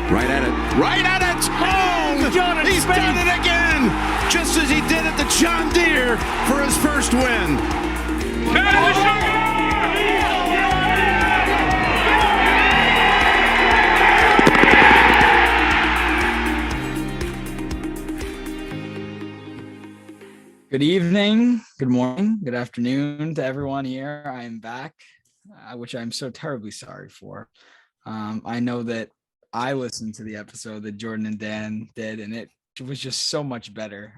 Right at it. Right at it. Oh, he's done it again. Just as he did at the John Deere for his first win. Good evening, good morning, good afternoon to everyone here. I am back, which I'm so terribly sorry for. I know that I listened to the episode that Jordan and Dan did, and it was just so much better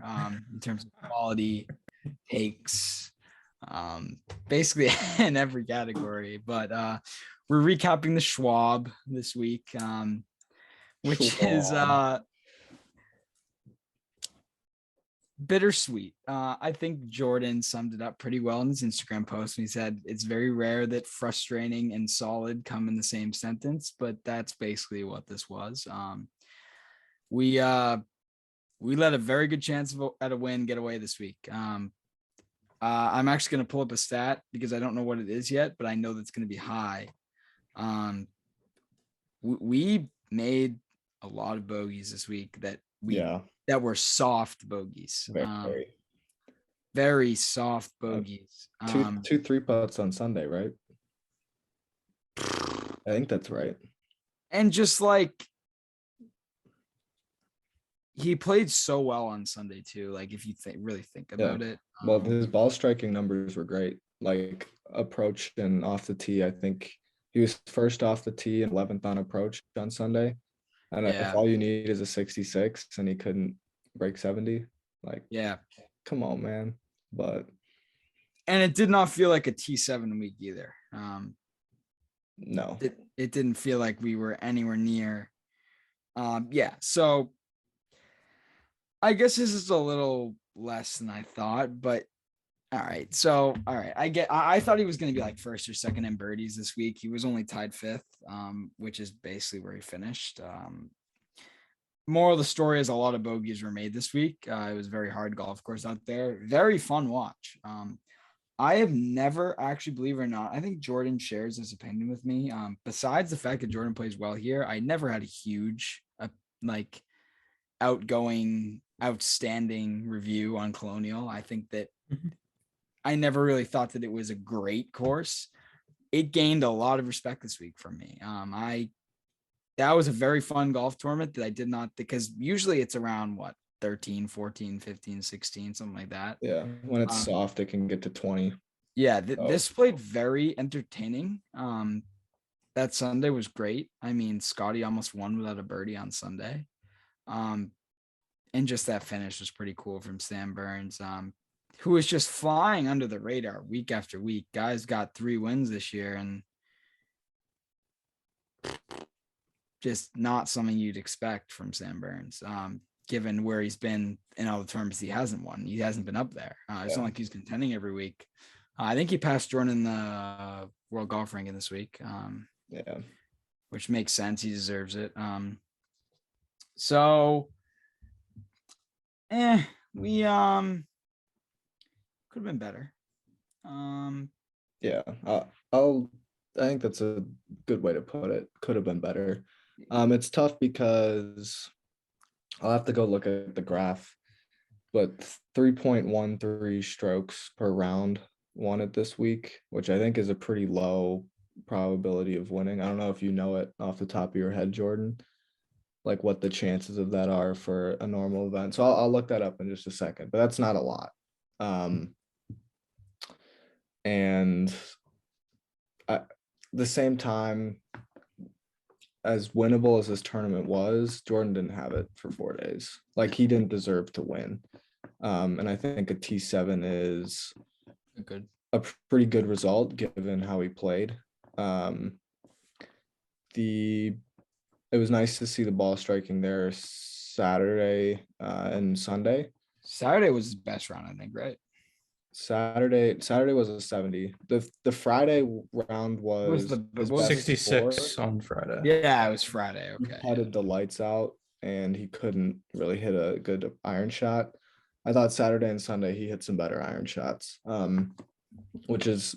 in terms of quality, takes, basically in every category. But we're recapping the Schwab this week, which is bittersweet. I think Jordan summed it up pretty well in his Instagram post when he said it's very rare that frustrating and solid come in the same sentence, but that's basically what this was. We let a very good chance at a win get away this week. I'm actually going to pull up a stat because I don't know what it is yet, but I know that's going to be high. We made a lot of bogeys this week that were soft bogeys. Very soft bogeys. Two 3-putts on Sunday, right? I think that's right. And just like he played so well on Sunday too. Like if you really think about it. Well, his ball striking numbers were great. Like approach and off the tee, I think he was first off the tee and 11th on approach on Sunday. And if all you need is a 66 and he couldn't break 70, like, come on, man. And it did not feel like a T-7 week either. No, it didn't feel like we were anywhere near. So I guess this is a little less than I thought, but all right. So, all right. I thought he was going to be like first or second in birdies this week. He was only tied fifth, which is basically where he finished. Moral of the story is a lot of bogeys were made this week. It was a very hard golf course out there. Very fun watch. I have never actually, believe it or not, I think Jordan shares this opinion with me. Besides the fact that Jordan plays well here, I never had a huge, outstanding review on Colonial. I think that I never really thought that it was a great course. It gained a lot of respect this week from me. That was a very fun golf tournament that I did not, because usually it's around 13, 14, 15, 16, something like that. Yeah. When it's soft, it can get to 20. Yeah. This played very entertaining. That Sunday was great. I mean, Scottie almost won without a birdie on Sunday. And just that finish was pretty cool from Sam Burns, who is just flying under the radar week after week. Guys got 3 wins this year, and just not something you'd expect from Sam Burns, given where he's been in all the tournaments he hasn't won. He hasn't been up there. It's not like he's contending every week. I think he passed Jordan in the World Golf Ranking this week, which makes sense. He deserves it. We could have been better. I think that's a good way to put it. Could have been better. It's tough because I'll have to go look at the graph, but 3.13 strokes per round won it this week, which I think is a pretty low probability of winning. I don't know if you know it off the top of your head, Jordan, like what the chances of that are for a normal event. So I'll look that up in just a second, but that's not a lot. And at the same time, as winnable as this tournament was, Jordan didn't have it for 4 days. Like, he didn't deserve to win. And I think a T7 is a pretty good result given how he played. It was nice to see the ball striking there Saturday and Sunday. Saturday was his best round, I think, right? Saturday was a 70. The Friday round was 66 on Friday. Yeah, it was Friday. Okay. He putted the lights out and he couldn't really hit a good iron shot. I thought Saturday and Sunday he hit some better iron shots, which is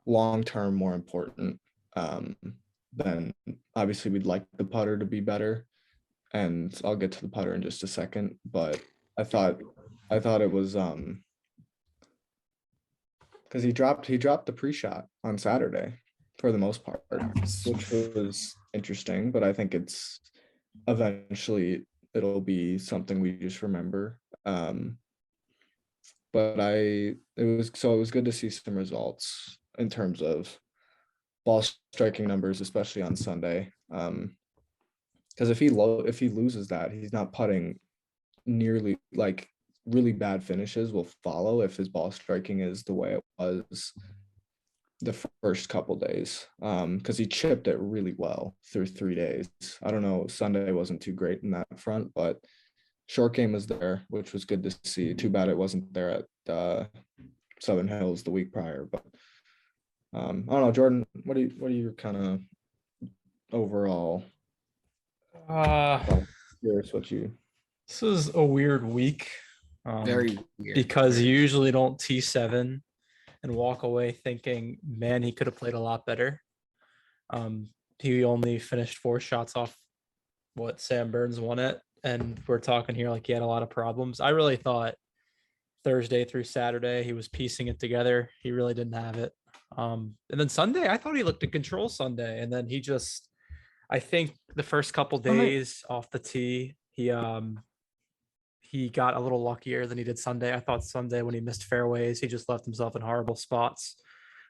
long term more important. then obviously we'd like the putter to be better. And I'll get to the putter in just a second, but I thought it was because he dropped the pre-shot on Saturday for the most part, which was interesting, but I think it's eventually it'll be something we just remember. But it was good to see some results in terms of ball striking numbers, especially on Sunday. Because if he loses that, he's not putting nearly like really bad finishes will follow if his ball striking is the way it was the first couple days. Because he chipped it really well through 3 days. I don't know, Sunday wasn't too great in that front, but short game was there, which was good to see. Too bad it wasn't there at Southern Hills the week prior. But I don't know, Jordan, what are your kind of overall? Curious what you. This is a weird week. Very weird. Because you usually don't T7 and walk away thinking, man, he could have played a lot better. He only finished 4 shots off what Sam Burns won it. And we're talking here like he had a lot of problems. I really thought Thursday through Saturday, he was piecing it together. He really didn't have it. And then Sunday, I thought he looked in control Sunday. And then I think the first couple days off the tee, he got a little luckier than he did Sunday. I thought Sunday when he missed fairways, he just left himself in horrible spots,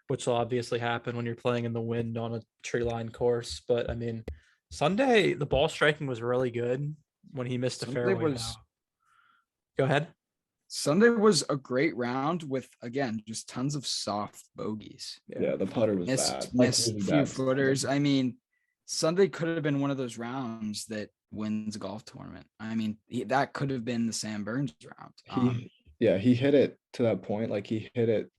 which will obviously happen when you're playing in the wind on a tree line course. But I mean, Sunday, the ball striking was really good when he missed a fairway. Go ahead. Sunday was a great round with, again, just tons of soft bogeys. Yeah, the putter was bad. Missed really a few bad. footers. I mean, Sunday could have been one of those rounds that wins a golf tournament. I mean, that could have been the Sam Burns round. He hit it to that point. Like he hit it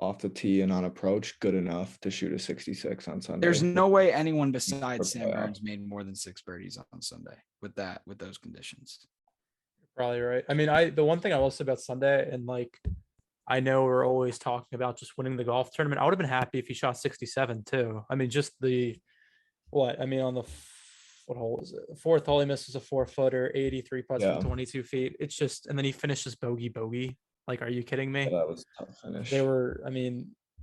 off the tee and on approach good enough to shoot a 66 on Sunday. There's no way anyone besides Sam Burns made more than 6 birdies on Sunday with those conditions. You're probably right. I mean, the one thing I will say about Sunday, and like, I know we're always talking about just winning the golf tournament. I would have been happy if he shot 67 too. I mean, just on the what hole is it? The 4th hole, he misses a 4-footer, 83 putts from 22 feet. It's just, and then he finishes bogey. Like, are you kidding me? Yeah, that was a tough finish. They were,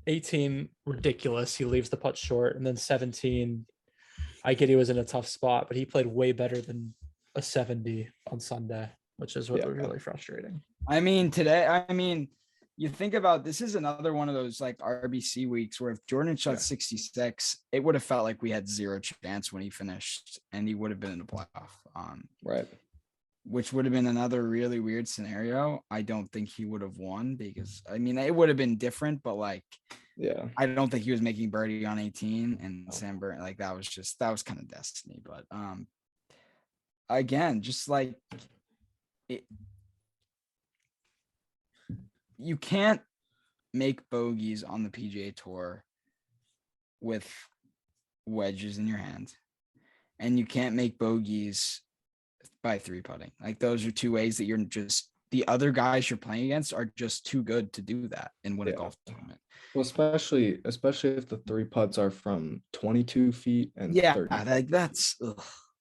18, ridiculous. He leaves the putt short, and then 17, I get he was in a tough spot, but he played way better than a 70 on Sunday, which is what was really frustrating. You think about this is another one of those like RBC weeks where if Jordan shot 66, it would have felt like we had 0 chance when he finished, and he would have been in the playoff. Right. Which would have been another really weird scenario. I don't think he would have won because it would have been different, but I don't think he was making birdie on 18 and Sam Burns, like that was kind of destiny. But again, just like it. You can't make bogeys on the PGA Tour with wedges in your hand, and you can't make bogeys by 3-putting. Like those are 2 ways that you're just the other guys you're playing against are just too good to do that and win a golf tournament. Well, especially if the 3 putts are from 22 feet and 30 feet. Like that's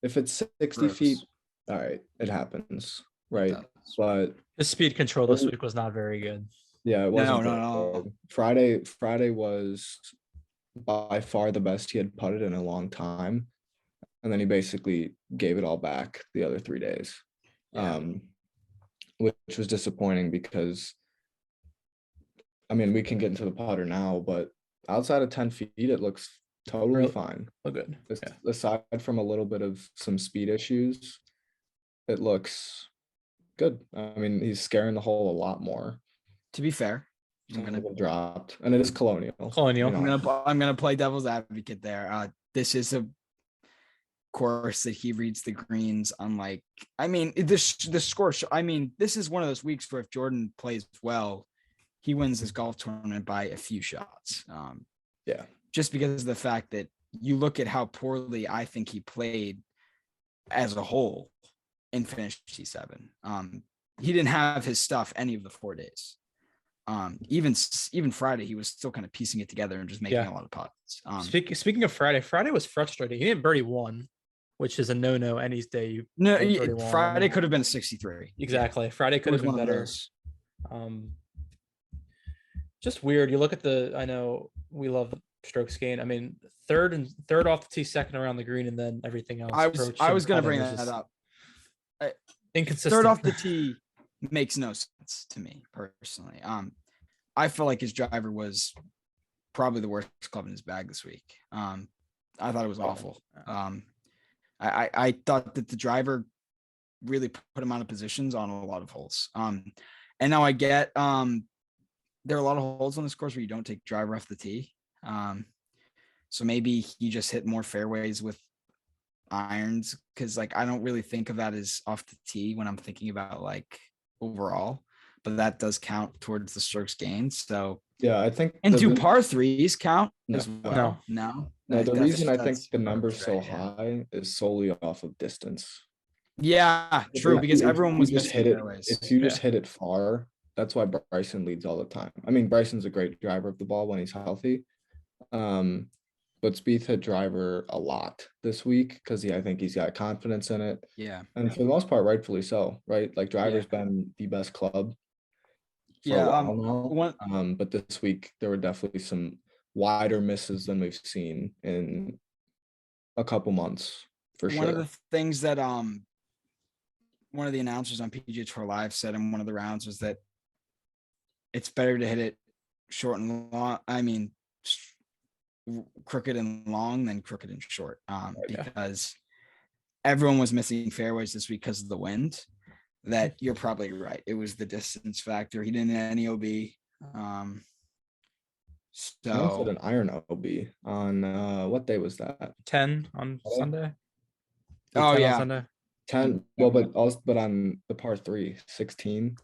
if it's 60 gross. feet, all right, it happens, right? But his speed control this week was not very good. Yeah, it wasn't. No. Friday was by far the best he had putted in a long time, and then he basically gave it all back the other 3 days, which was disappointing because, we can get into the putter now, but outside of 10 feet, it looks totally fine. Oh, good. Aside from a little bit of some speed issues, it looks good. He's scaring the hole a lot more. To be fair, I'm gonna get dropped, and it is Colonial. I'm gonna play devil's advocate there. This is a course that he reads the greens unlike. The score. This is one of those weeks where if Jordan plays well, he wins this golf tournament by a few shots. Just because of the fact that you look at how poorly I think he played as a whole and finished T7. He didn't have his stuff any of the 4 days. even Friday, he was still kind of piecing it together and just making Yeah. a lot of putts. Speaking of Friday, Friday was frustrating. He didn't birdie one, which is a no any day. You No, don't birdie one. Friday could have been a 63. Exactly. Friday could was have been one of better. those. Just weird. You look at I know we love strokes gained. I mean, third off the tee, second around the green, and then everything else. I was going to bring that up. Inconsistent. Third off the tee makes no sense to me personally. I feel like his driver was probably the worst club in his bag this week. I thought it was awful. I thought that the driver really put him out of positions on a lot of holes. And now I get there are a lot of holes on this course where you don't take driver off the tee. So maybe he just hit more fairways with irons, because like I don't really think of that as off the tee when I'm thinking about like overall, but that does count towards the strokes gained. So Yeah, I think. and do par threes count No. as well? No. No, the reason I think That's the number's so right, yeah. high is solely off of distance. Yeah, true. If Because you- if everyone you was just missing hit it. fairways. If you just hit it far, that's why Bryson leads all the time. I mean, Bryson's a great driver of the ball when he's healthy. But Spieth hit driver a lot this week because I think he's got confidence in it. Yeah. And for the most part, rightfully so, right? Like driver's been the best club for a while now. But this week there were definitely some wider misses than we've seen in a couple months for sure. One of the things that one of the announcers on PGA Tour Live said in one of the rounds was that it's better to hit it short and long. I mean, crooked and long than crooked and short, because everyone was missing fairways this week because of the wind. That you're probably right. It was the distance factor. He didn't hit any OB. I also had an iron OB on what day was that? 10 on Sunday. Oh 10 yeah, on Sunday. 10. Well, but on the par 3, 16.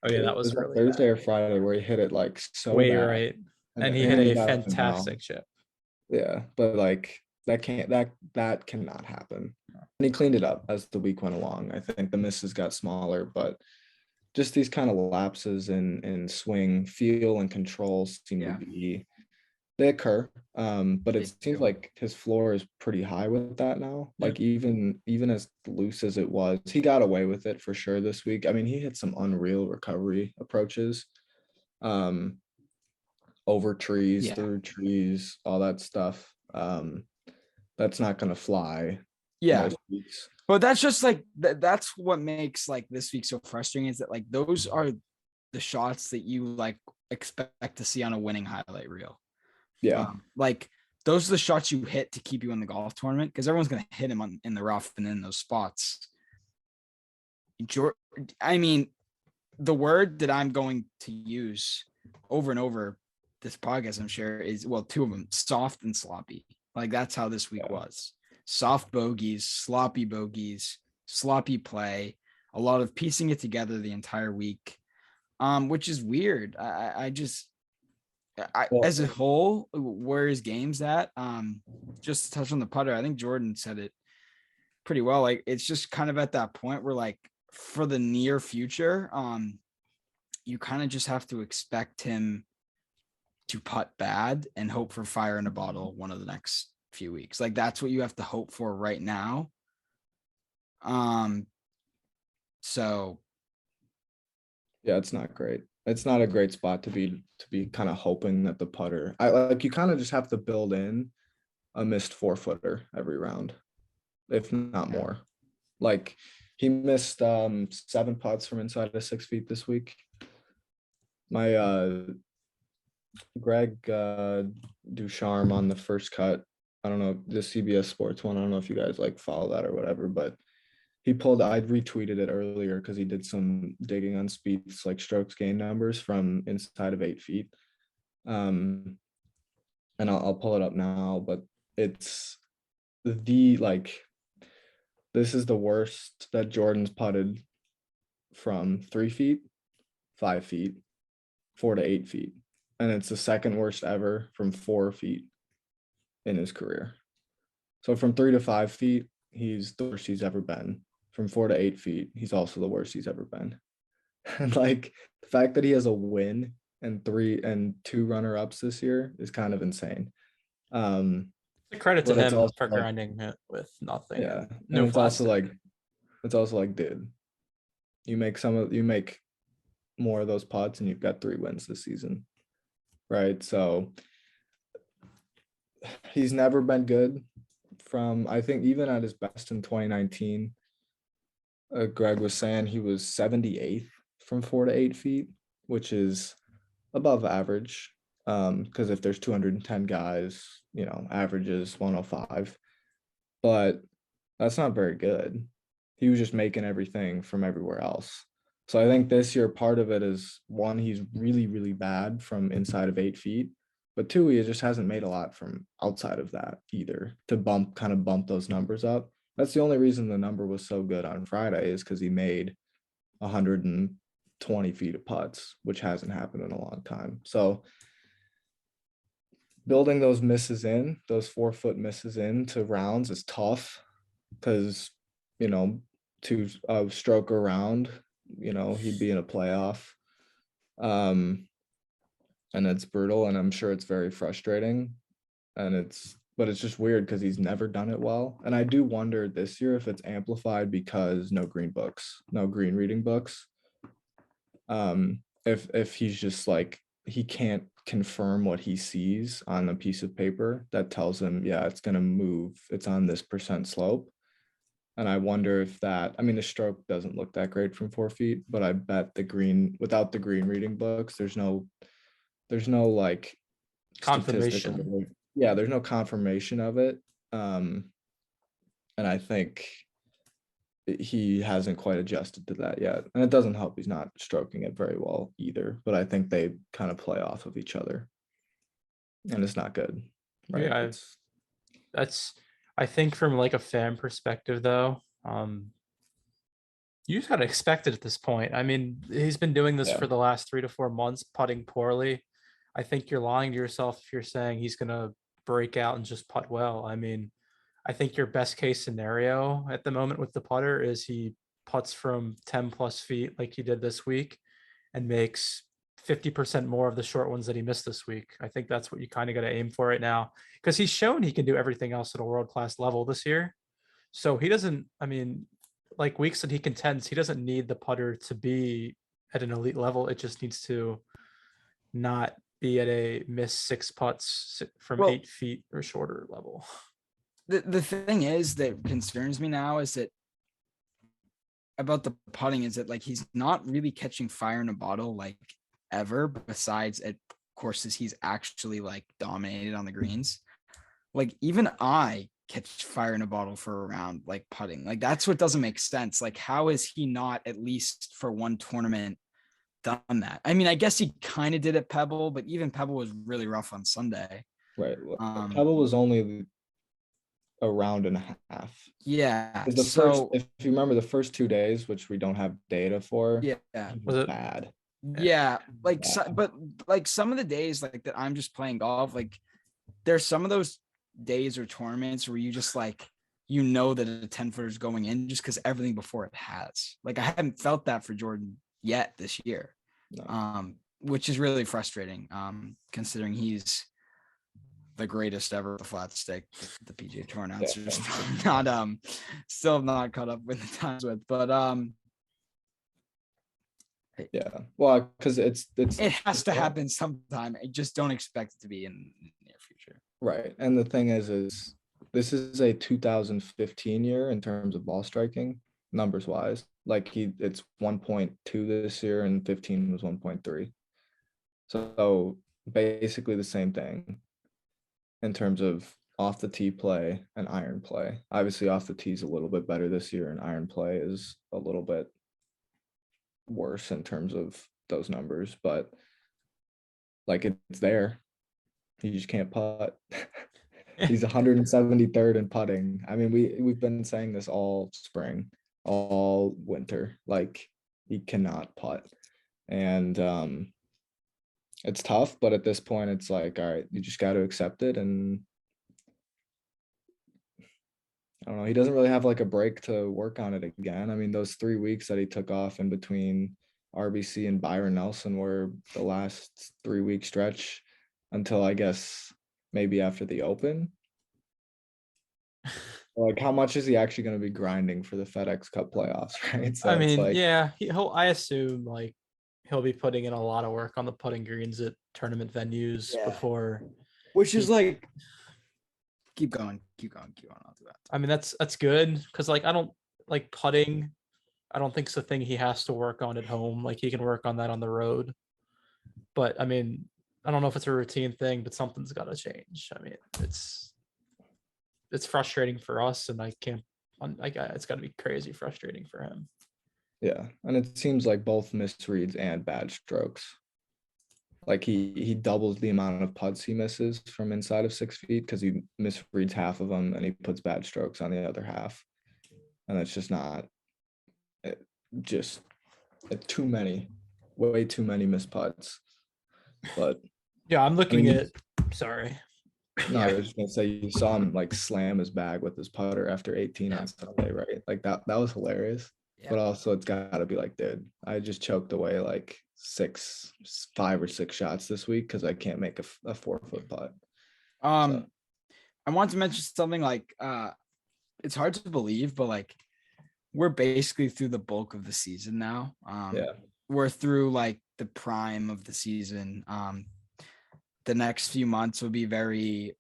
Oh yeah, that was It really Thursday bad. or Friday where he hit it like so Way bad. right. And he hit a got it fantastic down. chip. Yeah, but like that cannot happen. And he cleaned it up as the week went along. I think the misses got smaller, but just these kind of lapses in swing, feel, and control seem to be they occur. But it seems like his floor is pretty high with that now. Like even as loose as it was, he got away with it for sure this week. I mean, he hit some unreal recovery approaches. Over trees, through trees, all that stuff. That's not gonna fly. Yeah. Most weeks. But that's just like that's what makes like this week so frustrating, is that like those are the shots that you like expect to see on a winning highlight reel. Yeah. Like those are the shots you hit to keep you in the golf tournament, because everyone's going to hit him in the rough and in those spots. I mean, the word that I'm going to use over and over this podcast, I'm sure, is, well, two of them, soft and sloppy. Like that's how this week was. Soft bogeys, sloppy play, a lot of piecing it together the entire week, which is weird. As a whole, where his game's at, just to touch on the putter, I think Jordan said it pretty well. Like it's just kind of at that point where like for the near future, you kind of just have to expect him to putt bad and hope for fire in a bottle one of the next few weeks. Like that's what you have to hope for right now. So yeah, it's not great. It's not a great spot to be kind of hoping that the putter. You kind of just have to build in a missed 4-footer every round, if not more. Like he missed 7 putts from inside of 6 feet this week. My Greg Ducharme on the first cut. I don't know, the CBS Sports one. I don't know if you guys like follow that or whatever, but I retweeted it earlier because he did some digging on Spieth's like strokes gain numbers from inside of 8 feet. And I'll pull it up now, but it's this is the worst that Jordan's putted from 3 feet, 5 feet, 4 to 8 feet. And it's the second worst ever from 4 feet in his career. So from 3 to 5 feet, he's the worst he's ever been. From 4 to 8 feet, he's also the worst he's ever been. And like the fact that he has a win and 2 runner-ups this year is kind of insane. A credit to But it's him also for like, grinding it with nothing. yeah, And and no plastic. it's also like, dude, you make more of those putts and you've got 3 wins this season, right? So he's never been good from, I think, even at his best in 2019. Greg was saying he was 78th from 4 to 8 feet, which is above average. Because if there's 210 guys, average is 105. But that's not very good. He was just making everything from everywhere else. So I think this year part of it is, one, he's really, really bad from inside of 8 feet. But two, he just hasn't made a lot from outside of that either to kind of bump those numbers up. That's the only reason the number was so good on Friday, is because he made 120 feet of putts, which hasn't happened in a long time. So building those 4-foot misses into rounds is tough because, to stroke around, he'd be in a playoff. And it's brutal, and I'm sure it's very frustrating. But it's just weird because he's never done it well. And I do wonder this year if it's amplified because no green reading books. If he's just like, he can't confirm what he sees on a piece of paper that tells him, yeah, it's going to move, it's on this % slope. And I wonder if the stroke doesn't look that great from 4 feet, but I bet without the green reading books, there's no like Confirmation. statistical, there's no confirmation of it. And I think he hasn't quite adjusted to that yet. And it doesn't help he's not stroking it very well either, but I think they kind of play off of each other. And it's not good. Right. Yeah, I think from like a fan perspective though, you just gotta expect it at this point. I mean, he's been doing this for the last 3 to 4 months, putting poorly. I think you're lying to yourself if you're saying he's gonna break out and just putt well. I mean, I think your best case scenario at the moment with the putter is he putts from 10 plus feet like he did this week and makes 50% more of the short ones that he missed this week. I think that's what you kind of got to aim for right now, because he's shown he can do everything else at a world-class level this year. So he doesn't, like weeks that he contends, he doesn't need the putter to be at an elite level. It just needs to not be at a miss 6 putts from 8 feet or shorter level. The thing is that concerns me now is that about the putting is that like he's not really catching fire in a bottle like ever, besides at courses he's actually like dominated on the greens. Like even I catch fire in a bottle for a round like putting. Like that's what doesn't make sense. Like how is he not at least for one tournament done that? I mean, I guess he kind of did at Pebble, but even Pebble was really rough on Sunday. Right. Pebble was only a round and a half. Yeah. If you remember the first 2 days, which we don't have data for, was it bad? Yeah, like but like some of the days like that I'm just playing golf, like there's some of those days or tournaments where you just like that a 10-footer is going in just because everything before it has. Like I haven't felt that for Jordan yet this year. No. Which is really frustrating, considering he's the greatest ever with the flat stick. The PGA Tour announcers still not caught up with the times with, but well, because it has to happen sometime. I just don't expect it to be in the near future. Right. And the thing is this is a 2015 year in terms of ball striking numbers wise. Like it's 1.2 this year and 15 was 1.3. So basically the same thing in terms of off the tee play and iron play. Obviously off the tee is a little bit better this year and iron play is a little bit worse in terms of those numbers, but like it's there. You just can't putt. He's 173rd in putting. I mean, we've been saying this all spring, all winter. Like he cannot putt, and it's tough. But at this point, it's like, all right, you just got to accept it. And I don't know. He doesn't really have like a break to work on it again. I mean, those 3 weeks that he took off in between RBC and Byron Nelson were the last 3-week stretch until I guess maybe after the Open. Like, how much is he actually going to be grinding for the FedEx Cup playoffs, right? So I it's mean, like, yeah, I assume like he'll be putting in a lot of work on the putting greens at tournament venues Yeah. before. Which is He- like, keep going. I'll do that. I mean, that's good because like I don't like putting. I don't think it's a thing he has to work on at home. Like he can work on that on the road. But I mean, I don't know if it's a routine thing, but something's got to change. I mean, it's frustrating for us, and I can't. It's got to be crazy frustrating for him. yeah. And it seems like both misreads and bad strokes. Like he doubles the amount of putts he misses from inside of 6 feet because he misreads half of them and he puts bad strokes on the other half. And it's just not too many, way too many missed putts. But Yeah, I'm looking mean, at. Sorry. no, I was just gonna say you saw him like slam his bag with his putter after 18 on Sunday, right? Like that was hilarious. Yeah. But also it's gotta be like, dude, I just choked away like 5 or 6 shots this week because I can't make a 4-foot putt. So. I want to mention something like it's hard to believe, but like we're basically through the bulk of the season now. Yeah. We're through like the prime of the season. The next few months will be very.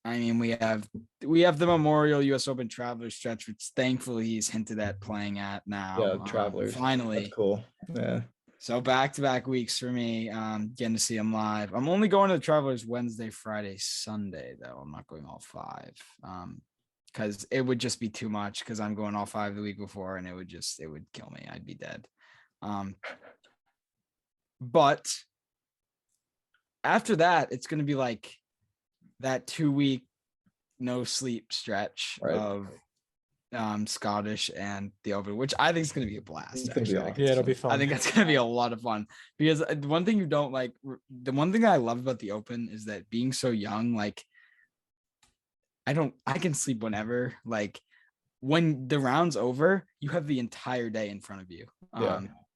I mean, we have the Memorial U.S. Open Travelers stretch, which thankfully he's hinted at playing at now. Yeah, Travelers. Finally. That's cool. Yeah. So back-to-back weeks for me, getting to see him live. I'm only going to the Travelers Wednesday, Friday, Sunday, though. I'm not going all 5. Because it would just be too much because I'm going all 5 the week before and it would kill me. I'd be dead. But after that, it's going to be like that 2-week no sleep stretch of Scottish and the Open, which I think is going to be a blast. Yeah, it'll be fun. I think that's going to be a lot of fun because the one thing you don't like, the one thing I love about the Open is that being so young, like I can sleep whenever. Like when the round's over, you have the entire day in front of you.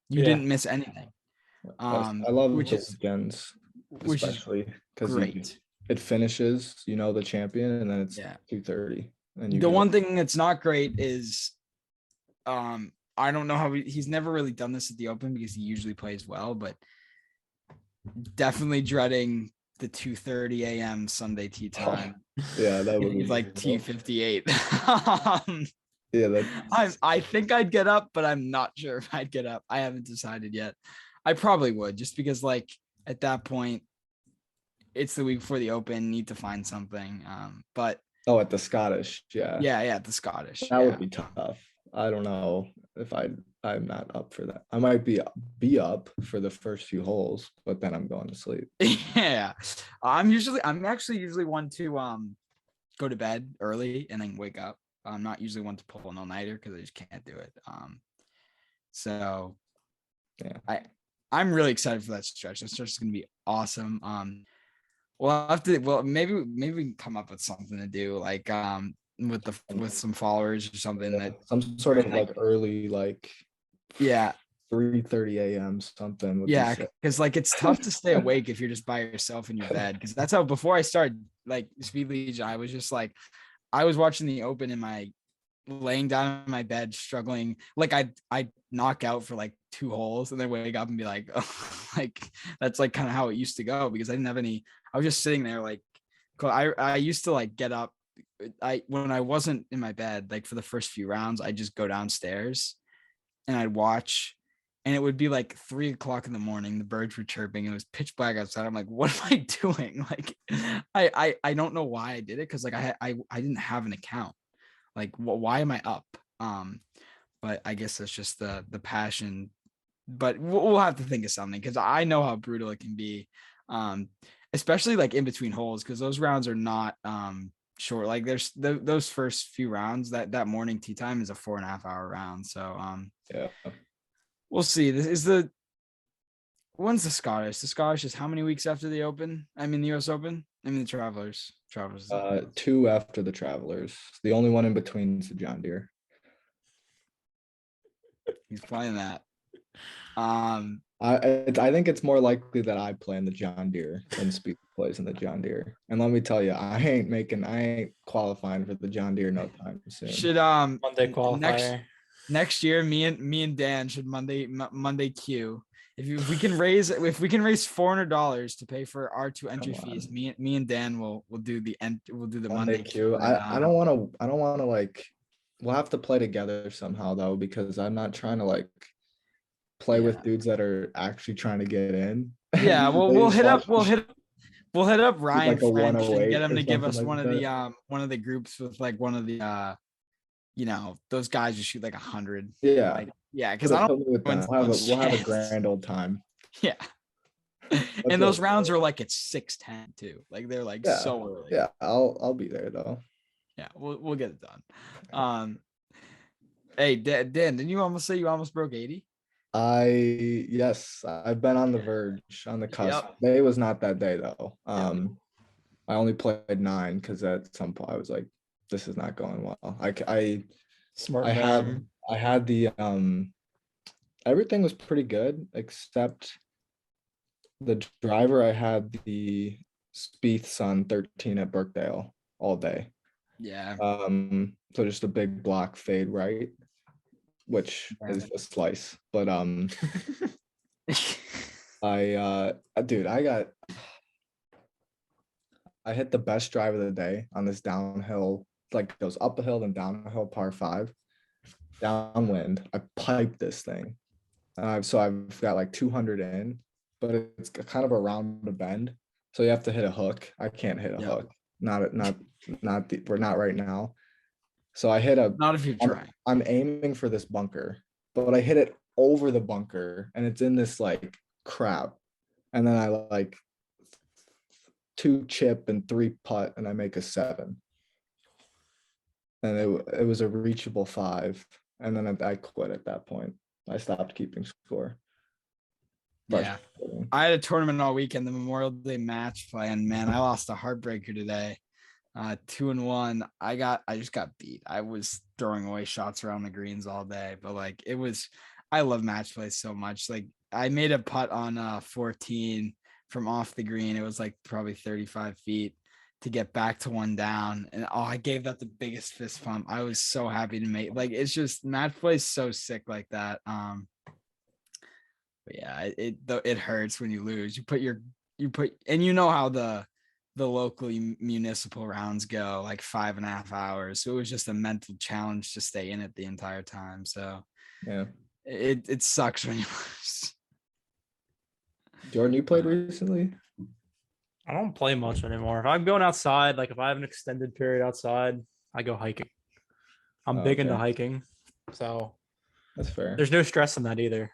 You didn't miss anything. I love which the is weekends, which is especially because great. it finishes, the champion, and then it's 2:30. And The one thing that's not great is, I don't know how he's never really done this at the Open because he usually plays well, but definitely dreading the 2:30 a.m. Sunday tee time. Yeah, that would be like T58. Yeah, I think I'd get up, but I'm not sure if I'd get up. I haven't decided yet. I probably would, just because like at that point, it's the week before the Open, need to find something. But at the Scottish, yeah, the Scottish. That would be tough. I don't know if I'm not up for that. I might be up for the first few holes, but then I'm going to sleep. Yeah, I'm actually usually one to go to bed early and then wake up. I'm not usually one to pull an all-nighter because I just can't do it. So yeah, I'm really excited for that stretch. That stretch is going to be awesome. Maybe we can come up with something to do, like with some followers or something, that some sort of like early, like 3:30 a.m. something. Because like it's tough to stay awake if you're just by yourself in your bed. Because that's how, before I started like Speed Legion, I was just like, I was watching the Open in my laying down in my bed, struggling. Like I'd knock out for like 2 holes and then wake up and be like, oh, like that's like kind of how it used to go, because I didn't have any. I was just sitting there like, I used to like get up. When I wasn't in my bed, like for the first few rounds, I'd just go downstairs and I'd watch, and it would be like 3 o'clock in the morning. The birds were chirping. It was pitch black outside. I'm like, what am I doing? Like, I don't know why I did it. Cause like I didn't have an account. Like, why am I up? But I guess that's just the passion, but we'll have to think of something, because I know how brutal it can be. Especially like in between holes, because those rounds are not short. Like there's those first few rounds, that morning tee time is a 4.5 hour round. So we'll see. When's the Scottish? The Scottish is how many weeks after the Open? I mean the US Open? I mean the Travelers. 2 after the Travelers. The only one in between is the John Deere. He's playing that. I think it's more likely that I play in the John Deere than Spieth plays in the John Deere. And let me tell you, I ain't qualifying for the John Deere no time soon. Should Monday qualifier. next year, me and Dan should Monday Q. If we can raise $400 to pay for our 2 entry fees, me and Dan will do the Monday Q. I don't want to like. We'll have to play together somehow though, because I'm not trying to like play with dudes that are actually trying to get in. Yeah, well, we'll hit up Ryan like a French and 108 get him or to give us something like one of the groups with like one of the those guys who shoot like 100. Yeah. Like, yeah, because I don't with that. We'll have a grand old time. Yeah. And those rounds are like it's 6:10 too. Like they're like so early. Yeah, I'll be there though. Yeah, we'll get it done. Hey, Dan, didn't you almost say you almost broke 80? Yes, I've been on the verge, on the cusp. Yep. Day was not that day though. I only played 9 because at some point I was like, this is not going well. Smart I man. had the everything was pretty good except the driver. I had the Spieth Sun 13 at Birkdale all day. Yeah. So just a big block fade right, which is a slice. But I hit the best drive of the day on this downhill, like goes up a hill and down a hill par 5, downwind. I piped this thing. So I've got like 200 in, but it's kind of around a bend. So you have to hit a hook. I can't hit a hook. We're not right now. So I hit not if you're trying. I'm aiming for this bunker, but I hit it over the bunker and it's in this like crap. And then I like 2 chip and 3 putt and I make a 7. And it was a reachable 5. And then I quit at that point. I stopped keeping score. Yeah. I had a tournament all weekend, the Memorial Day match play, and man, I lost a heartbreaker today. 2-1. I just got beat. I was throwing away shots around the greens all day, but like I love match play so much. Like I made a putt on 14 from off the green. It was like probably 35 feet to get back to 1 down. And I gave that the biggest fist pump. I was so happy to make, like, it's just match play is so sick like that. But yeah, it hurts when you lose. And you know how the local municipal rounds go, like 5.5 hours. So it was just a mental challenge to stay in it the entire time. So yeah, it sucks when you lose. Jordan, you played recently? I don't play much anymore. If I'm going outside, like if I have an extended period outside, I go hiking. I'm big into hiking. So that's fair. There's no stress in that either.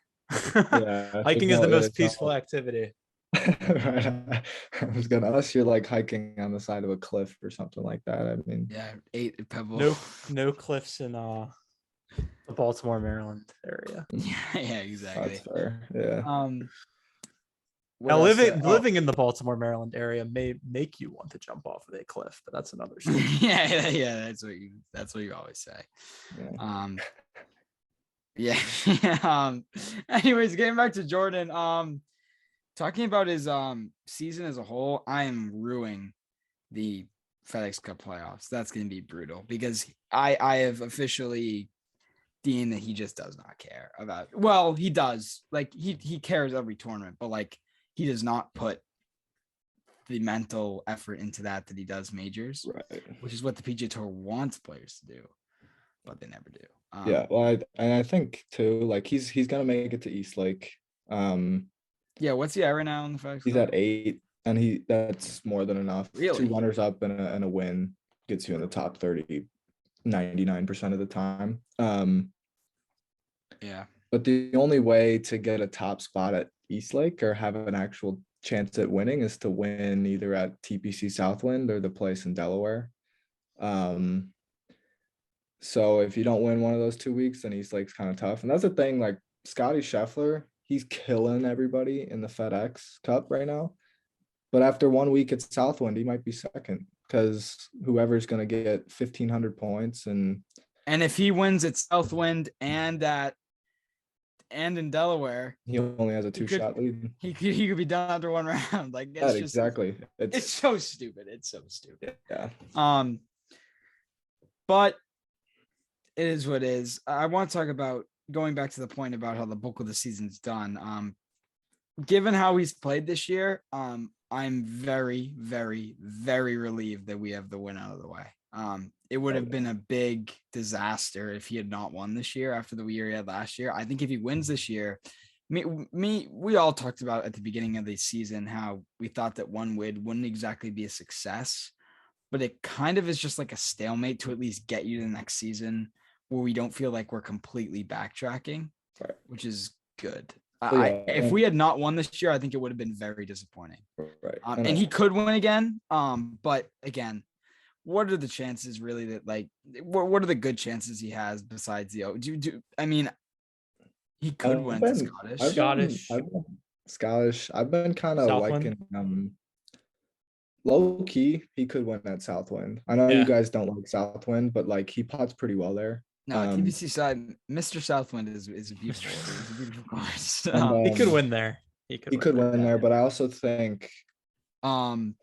Yeah, hiking is the most peaceful activity. Right. I was gonna ask you like hiking on the side of a cliff or something like that. I mean, yeah, 8 pebbles. No cliffs in the Baltimore, Maryland area. Yeah, exactly. That's fair. Yeah. Now living in the Baltimore, Maryland area may make you want to jump off of a cliff, but that's another story. yeah, that's what you always say. Yeah. Anyways, getting back to Jordan, talking about his season as a whole, I am ruining the FedEx Cup playoffs. That's going to be brutal because I have officially deemed that he just does not care about. Well, he does. Like he cares every tournament, but like he does not put the mental effort into that he does majors, right? Which is what the PGA Tour wants players to do, but they never do. Yeah, well, I think too, like he's gonna make it to East Lake. Yeah, what's he at right now in the FedEx? He's at 8, and that's more than enough. Really? 2 runners up and a win gets you in the top 30, 99% of the time. Yeah. But the only way to get a top spot at East Lake or have an actual chance at winning is to win either at TPC Southwind or the place in Delaware. So if you don't win one of those 2 weeks, then East Lake's kind of tough. And that's the thing, like Scottie Scheffler, he's killing everybody in the FedEx Cup right now. But after 1 week at Southwind, he might be second because whoever's going to get 1,500 points. And if he wins at Southwind and at and in Delaware, He only has a He could- 2-shot lead. he could be done after one round. Like Yeah, it's just exactly. it's so stupid. It's so stupid. Yeah. But it is what it is. I want to talk about going back to the point about how the bulk of the season's done. Given how he's played this year, I'm very, very, very relieved that we have the win out of the way. It would have been a big disaster if he had not won this year after the year he had last year. I think if he wins this year, we all talked about at the beginning of the season how we thought that one win wouldn't exactly be a success, but it kind of is just like a stalemate to at least get you to the next season where we don't feel like we're completely backtracking, Right. which is good. Yeah, If we had not won this year, I think it would have been very disappointing. Right. And he could win again. But again, what are the chances really that like what are the good chances he has besides the I mean he could I've win been- Scottish. Scottish. I've been kind of Southwind? liking low key. He could win at Southwind. I know Yeah. you guys don't like Southwind, but like he puts pretty well there. No, TBC side, Mr. Southwind is a beautiful, Mr. it's a beautiful course. And, He could win there. He could win there, but I also think Um,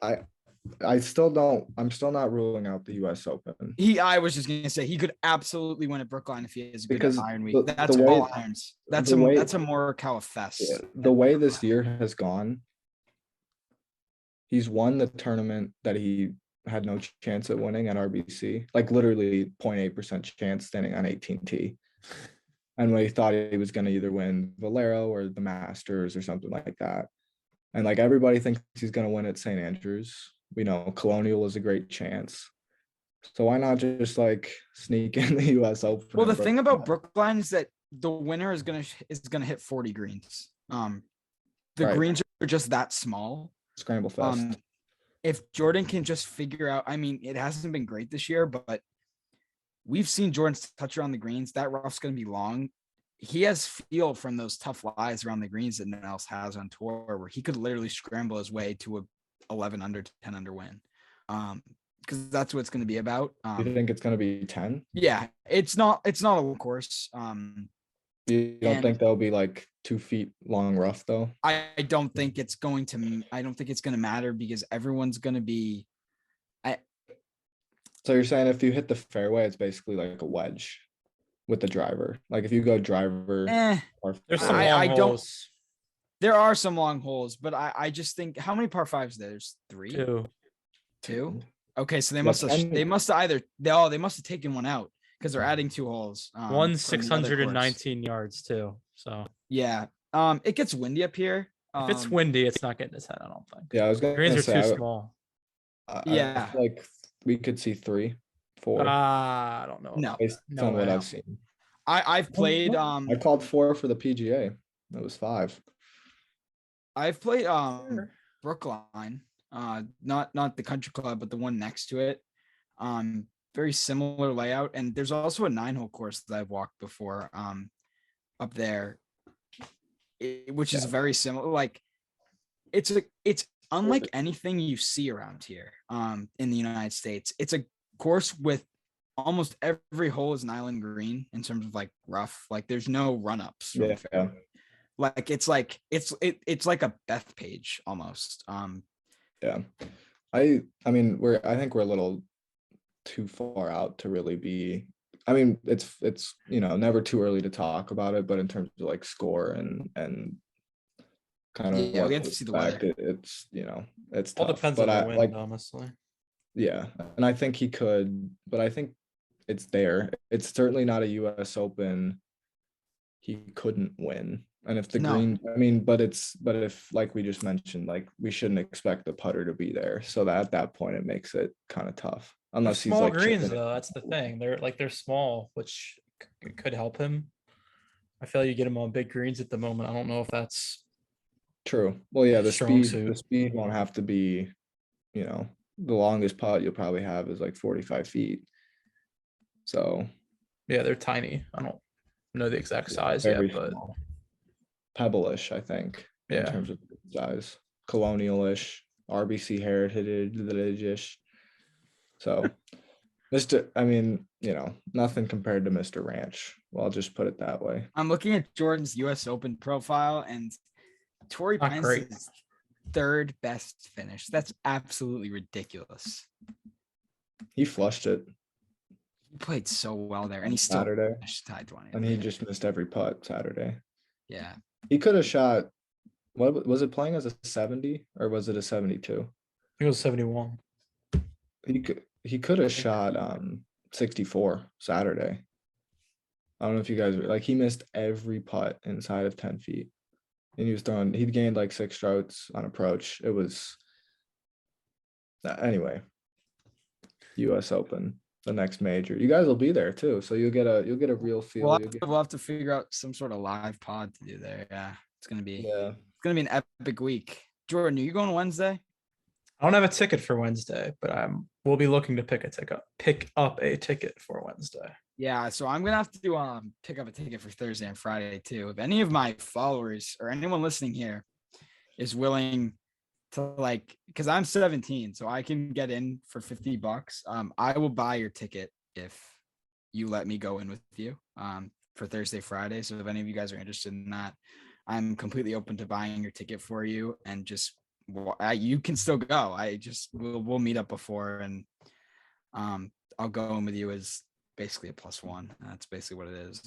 I'm still not ruling out the US Open. I was just gonna say he could absolutely win at Brookline if he has a good Because iron week. the That's way- all irons. That's the way- that's a Morikawa fest. Yeah, the way this year has gone, he's won the tournament that he had no chance at winning at RBC, like literally 0.8% chance standing on 18T. And we thought he was going to either win Valero or the Masters or something like that. And like everybody thinks he's going to win at St. Andrews. We know Colonial is a great chance. So why not just like sneak in the US Open? Well, the at thing about Brookline? Brookline is that the winner is gonna hit 40 greens. The Right. greens are just that small. Scramble Fest. If Jordan can just figure out, I mean, it hasn't been great this year, but we've seen Jordan's touch around the greens. That rough's going to be long. He has feel from those tough lies around the greens that no one else has on tour, where he could literally scramble his way to a 11 under, 10 under win. Because that's what it's going to be about. You think it's going to be 10? Yeah, it's not a long course. You don't And- think there'll be like 2 feet long rough though? I don't think it's going to matter because everyone's going to be. So you're saying if you hit the fairway, it's basically like a wedge with the driver. Like if you go driver, or There's some I long don't- holes. There are some long holes, but I just think how many par fives there's 3, Two. 2. Okay, so they Yeah, must have 10. they must have taken one out because they're adding 2 holes. One from the other course. 619 yards too. So Yeah. It gets windy up here. if it's windy, it's not getting his head. I don't think. yeah, I was Greens gonna are say too I small. Yeah. feel like we could see 3, 4 I don't know. No. based no on what way. I've seen. I've played I called 4 for the PGA. It was 5. I've played Brookline, not the country club, but the one next to it. Very similar layout, and there's also a 9-hole course that I've walked before. Up there, which is very similar. Like, it's unlike anything you see around here. In the United States, it's a course with almost every hole is an island green in terms of like rough. Like, there's no run ups. Yeah. Like it's like a Beth page almost. Yeah. I mean, I think we're a little too far out to really be. I mean, it's never too early to talk about it, but in terms of like score and kind of Yeah, what we have to see the weather. it's it's All tough. depends but on I the wind, like honestly. yeah, and I think he could, but I think it's there. It's certainly not a US Open he couldn't win. And if the No. green, I mean, but if like we just mentioned, like we shouldn't expect the putter to be there. So that at that point it makes it kind of tough. They're Unless he's small like greens chipping it. though. That's the thing. They're small, which could help him. I feel you get him on big greens at the moment. I don't know if that's True. Well, yeah, the Strong speed suit. won't have to be, the longest putt you'll probably have is like 45 feet. So yeah, they're tiny. I don't know the exact size yet, very but small. Pebble-ish, I think, in yeah. terms of size. Colonial-ish, RBC heritage-ish. So I mean, nothing compared to Mr. Ranch. Well, I'll just put it that way. I'm looking at Jordan's US Open profile, and Torrey Not Pines great. is third best finish. That's absolutely ridiculous. He flushed it He played so well there, and he still Saturday, finished tied 20th. and he just missed every putt Saturday. Yeah. He could have shot. What was it playing as a 70 or was it a 72? It was 71. He could have shot 64 Saturday. I don't know if you guys like he missed every putt inside of 10 feet. And he gained like 6 strokes on approach. It was anyway. US Open, the next major. You guys will be there too. So you'll get a real feel. We'll have to figure out some sort of live pod to do there. Yeah. It's gonna be an epic week. Jordan, are you going Wednesday? I don't have a ticket for Wednesday, but we'll be looking to pick up a ticket for Wednesday. Yeah, so I'm gonna have to pick up a ticket for Thursday and Friday too. If any of my followers or anyone listening here is willing to because I'm 17, so I can get in for $50. I will buy your ticket if you let me go in with you for Thursday, Friday. So if any of you guys are interested in that, I'm completely open to buying your ticket for you, and just you can still go. We'll meet up before, and I'll go in with you as basically a +1. That's basically what it is.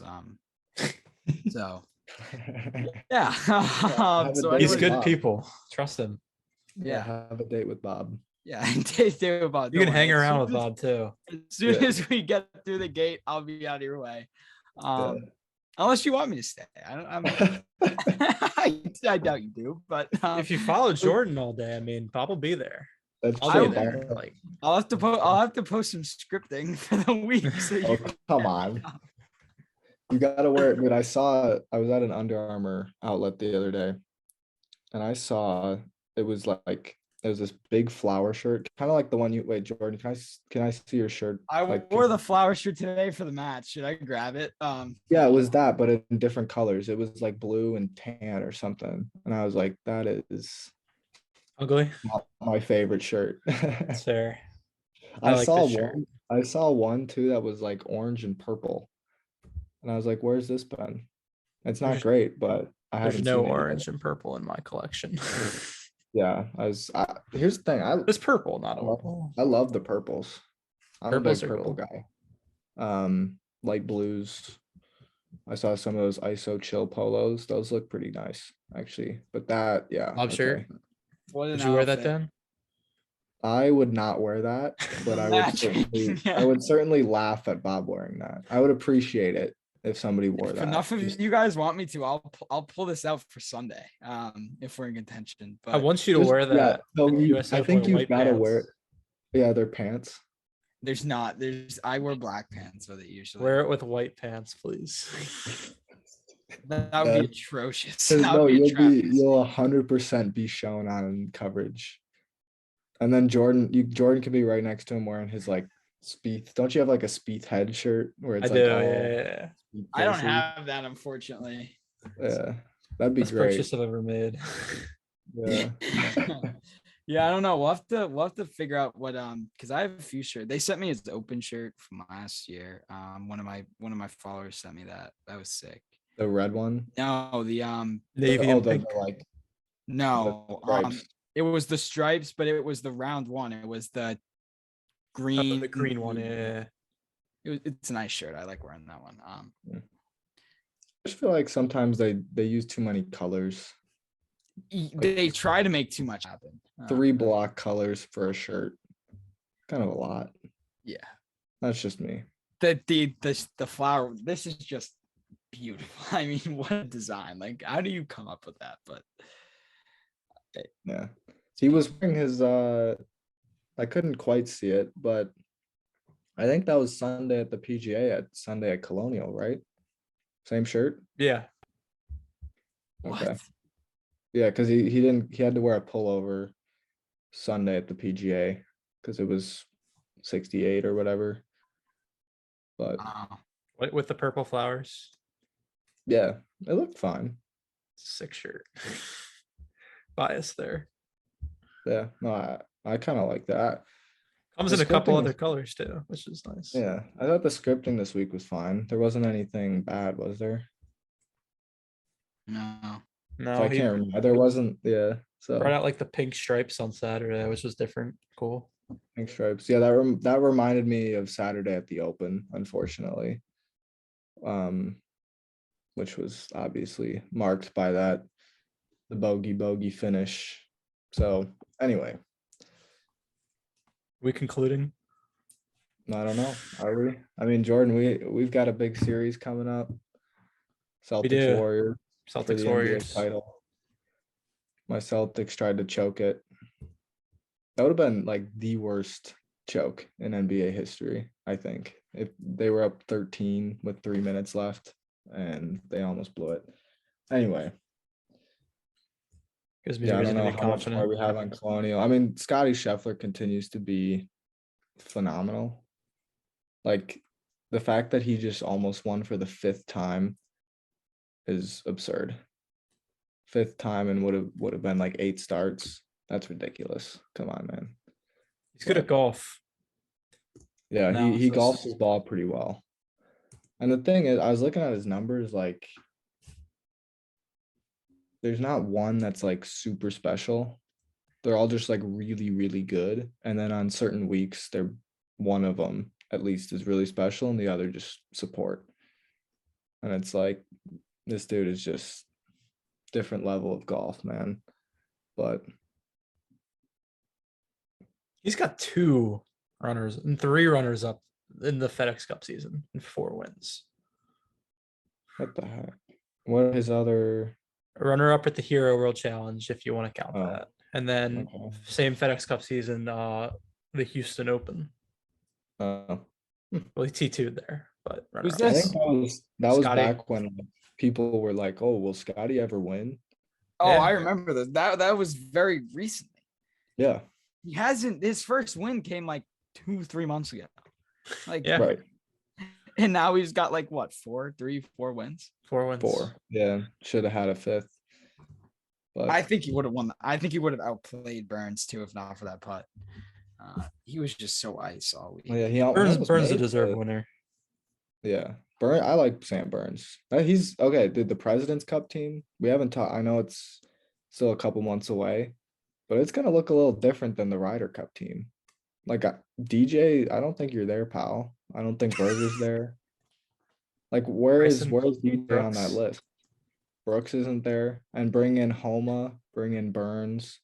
So yeah. So He's with good Bob. people. Trust him. Yeah. Have a date with Bob. Yeah. Stay with Bob. You can hang around with Bob too. As soon as we get through the gate, I'll be out of your way. Unless you want me to stay. I doubt you do, but If you follow Jordan all day, I mean, Bob will be there. That's I'll true, be there. Bob. I'll have to post some scripting for the week. So Oh, come on. You gotta wear it, dude. I was at an Under Armour outlet the other day, and I saw it was this big flower shirt, kind of like the one wait, Jordan, can I see your shirt? I wore the flower shirt today for the match. Should I grab it? Yeah, it was that, but in different colors. It was like blue and tan or something. And I was like, that is Ugly. not my favorite shirt. That's fair. I like saw this shirt. I saw one too that was like orange and purple. And I was like, where's this been? It's not great, but I There's haven't no seen it yet. orange and purple in my collection. Yeah, here's the thing. It's purple, not orange. I love the purples. I'm Purples a are big purple cool. guy. Light blues. I saw some of those ISO chill polos. Those look pretty nice, actually. But yeah. Bob shirt. Did Did you wear that, Dan? I would not wear that, but I would certainly laugh at Bob wearing that. I would appreciate it if somebody wore If that. enough of you guys want me to, I'll pull this out for Sunday. If we're in contention. But I want you to wear that. I think you've got to wear it. Yeah, they're pants. I wear black pants with it usually. Wear it with white pants, please. That would be atrocious. No, you'll 100% be shown on coverage. And then Jordan can be right next to him wearing his like Spieth. Don't you have like a Spieth head shirt where it's I like do, all yeah. I don't have that, unfortunately. Yeah, that'd be Best great. purchase I've ever made. Yeah. Yeah, I don't know. We'll have to figure out what because I have a few shirts. They sent me his open shirt from last year. One of my followers sent me that. That was sick. The red one. No, the Navy and pink. no, it was the stripes, but it was the round one. It was the green. The green one, yeah. It's a nice shirt. I like wearing that one. I just feel like sometimes they use too many colors. They try to make too much happen. 3 block colors for a shirt. Kind of a lot. Yeah. That's just me. The flower, this is just beautiful. I mean, what a design. Like, how do you come up with that? But yeah. He was wearing his I couldn't quite see it, but I think that was Sunday at the PGA Sunday at Colonial, right? Same shirt? Yeah. Okay. what? Yeah, because he had to wear a pullover Sunday at the PGA because it was 68 or whatever. But With the purple flowers. yeah, it looked fine. Sick shirt. Bias there. Yeah, no, I kind of like that. Comes The in a couple scripting other was- colors too, which is nice. Yeah, I thought the scripting this week was fine. There wasn't anything bad, was there? No. So No, I he can't remember. There wasn't. Yeah. So brought out like the pink stripes on Saturday, which was different. Cool. pink stripes. Yeah, that reminded me of Saturday at the Open, unfortunately. Which was obviously marked by the bogey finish. So anyway, We concluding? I don't know. Are we? I mean, Jordan, we've got a big series coming up. Celtics do. Warriors for the Celtics NBA Warriors. title. My Celtics tried to choke it. That would have been like the worst choke in NBA history, I think. If they were up 13 with 3 minutes left and they almost blew it. Anyway, Gives me yeah, I reason don't to know be how much more confident. we have on Colonial. I mean, Scottie Scheffler continues to be phenomenal. Like the fact that he just almost won for the 5th time is absurd. 5th time and would have been like 8 starts. That's ridiculous. Come on, man. He's good at golf. Yeah, he Analysis. golfs his ball pretty well. And the thing is, I was looking at his numbers, like there's not one that's like super special. They're all just like really, really good. And then on certain weeks, they're one of them at least is really special and the other just support. And it's like this dude is just different level of golf, man. But He's got 2 runners and 3 runners up in the FedEx Cup season and 4 wins. what the heck? What are his other? A runner up at the Hero World Challenge, if you want to count Oh, that. And then okay. same FedEx Cup season, the Houston Open. Well, Well, he T2'd there, but Who's runner-up. I this? think that was Scottie. back when people were like, "Oh, will Scottie ever win?" Oh, Yeah. I remember this. That was very recently. Yeah, He hasn't. His first win came like 2-3 months ago. Like, Yeah. right. and now he's got like what 4 wins. 4 wins. 4. Yeah, should have had a 5th. But I think he would have won. I think he would have outplayed Burns too if not for that putt. He was just so ice all week. yeah, he Burns almost a made deserved the- winner. Yeah, I like Sam Burns. He's okay. Did the President's Cup team? We haven't talked. I know it's still a couple months away, but it's gonna look a little different than the Ryder Cup team. Like DJ, I don't think you're there, pal. I don't think Berger's there. Like where's Bryson DJ on that Brooks. list? Brooks isn't there, and bring in Homa, bring in Burns.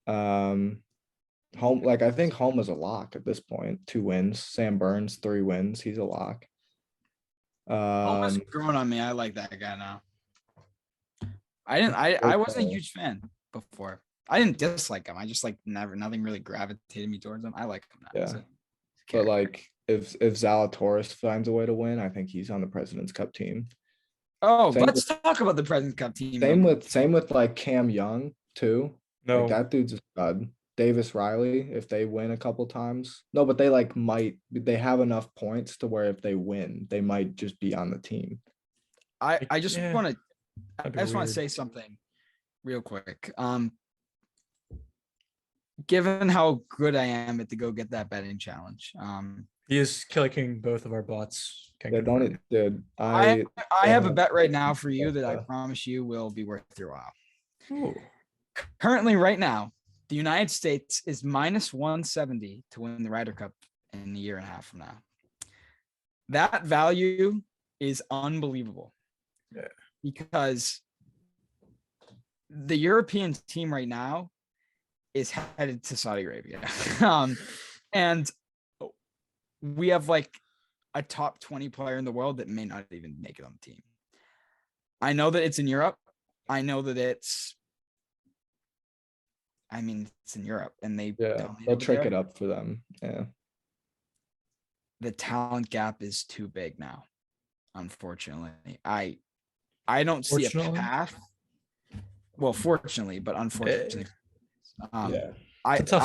Like I think Homa's a lock at this point. 2 wins. Sam Burns 3 wins. He's a lock. Almost growing on me. I like that guy now. I wasn't a huge fan before. I didn't dislike him. I just like nothing really gravitated me towards him. I like him now. Yeah. He's a But character. like if Zalatoris finds a way to win, I think he's on the President's Cup team. Oh, same let's talk about the President's Cup team. Same with like Cam Young too. No, Like that dude's a stud. Davis Riley, if they win a couple times. No, but they have enough points to where if they win, they might just be on the team. I just Yeah, want to that'd I be just want to weird. say something real quick. Given how good I am at the go get that betting challenge, He is killing both of our bots. Can Yeah, confirm. don't it, dude. I have a yeah. bet right now for you that I Yeah. promise you will be worth your while. Ooh. Currently, right now, the United States is minus 170 to win the Ryder Cup in a year and a half from now. That value is unbelievable. Yeah. Because the European team right now is headed to Saudi Arabia. And we have like a top 20 player in the world that may not even make it on the team. I know that it's in Europe. I know that it's in Europe and they Yeah, dominate they'll over trick there. it up for them. Yeah. The talent gap is too big now. Unfortunately, I don't see a Fortunately? path. Well, fortunately, but unfortunately, Yeah. I It's a tough